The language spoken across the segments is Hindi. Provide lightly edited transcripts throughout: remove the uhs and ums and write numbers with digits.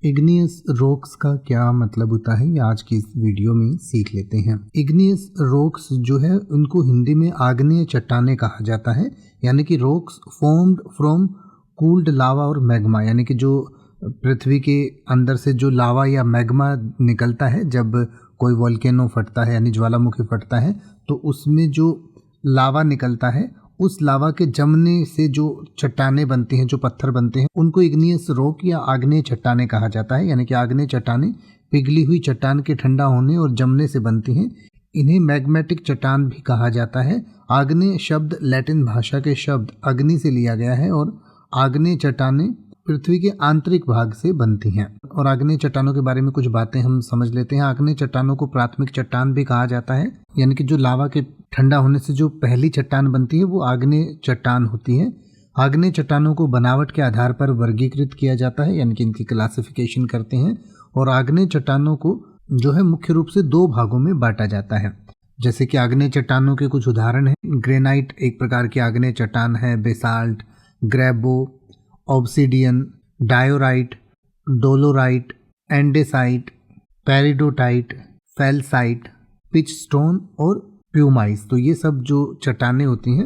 इग्नियस रॉक्स का क्या मतलब होता है, ये आज की इस वीडियो में सीख लेते हैं। इग्नियस रॉक्स जो है उनको हिंदी में आग्नेय चट्टानें कहा जाता है, यानी कि रॉक्स फॉर्म्ड फ्रॉम कूल्ड लावा और मैग्मा, यानी कि जो पृथ्वी के अंदर से जो लावा या मैग्मा निकलता है, जब कोई वोल्केनो फटता है यानी ज्वालामुखी फटता है तो उसमें जो लावा निकलता है, उस लावा के जमने से जो चट्टानें बनती हैं, जो पत्थर बनते हैं, उनको इग्नियस रॉक या आग्नेय चट्टानें कहा जाता है। यानी कि आग्नेय चट्टानें पिघली हुई चट्टान के ठंडा होने और जमने से बनती हैं। इन्हें मैग्मेटिक चट्टान भी कहा जाता है। आग्नेय शब्द लैटिन भाषा के शब्द अग्नि से लिया गया है और आग्नेय चट्टानें पृथ्वी के आंतरिक भाग से बनती हैं। और आग्नेय चट्टानों के बारे में कुछ बातें हम समझ लेते हैं। आग्नेय चट्टानों को प्राथमिक चट्टान भी कहा जाता है, यानी कि जो लावा के ठंडा होने से जो पहली चट्टान बनती है वो आग्नेय चट्टान होती है। आग्नेय चट्टानों को बनावट के आधार पर वर्गीकृत किया जाता है, यानी कि इनकी क्लासिफिकेशन करते हैं। और आग्नेय चट्टानों को जो है मुख्य रूप से दो भागों में बांटा जाता है। जैसे कि आग्नेय चट्टानों के कुछ उदाहरण हैं। ग्रेनाइट एक प्रकार की आग्नेय चट्टान है, बेसाल्ट, ग्रेबो, obsidian, diorite, dolerite, andesite, peridotite, felsite, pitchstone और प्यूमाइस। तो ये सब जो चट्टानें होती हैं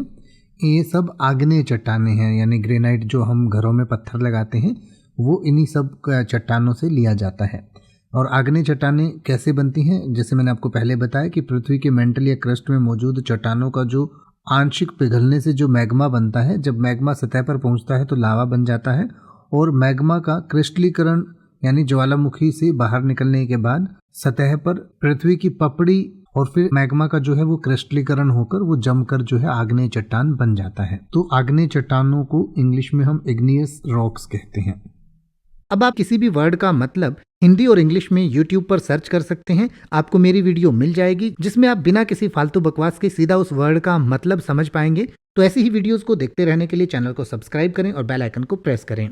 ये सब आग्नेय चट्टानें हैं, यानी ग्रेनाइट जो हम घरों में पत्थर लगाते हैं वो इन्हीं सब चट्टानों से लिया जाता है। और आग्नेय चट्टानें कैसे बनती हैं, जैसे मैंने आपको पहले बताया कि पृथ्वी के मेंटल या क्रस्ट में मौजूद चट्टानों का जो आंशिक पिघलने से जो मैग्मा बनता है, जब मैग्मा सतह पर पहुंचता है तो लावा बन जाता है। और मैग्मा का क्रिस्टलीकरण यानी ज्वालामुखी से बाहर निकलने के बाद सतह पर पृथ्वी की पपड़ी और फिर मैग्मा का जो है वो क्रिस्टलीकरण होकर वो जमकर जो है आग्नेय चट्टान बन जाता है। तो आग्नेय चट्टानों को इंग्लिश में हम इग्नियस रॉक्स कहते हैं। अब आप किसी भी वर्ड का मतलब हिंदी और इंग्लिश में YouTube पर सर्च कर सकते हैं। आपको मेरी वीडियो मिल जाएगी जिसमें आप बिना किसी फालतू बकवास के सीधा उस वर्ड का मतलब समझ पाएंगे। तो ऐसी ही वीडियोस को देखते रहने के लिए चैनल को सब्सक्राइब करें और बेल आइकन को प्रेस करें।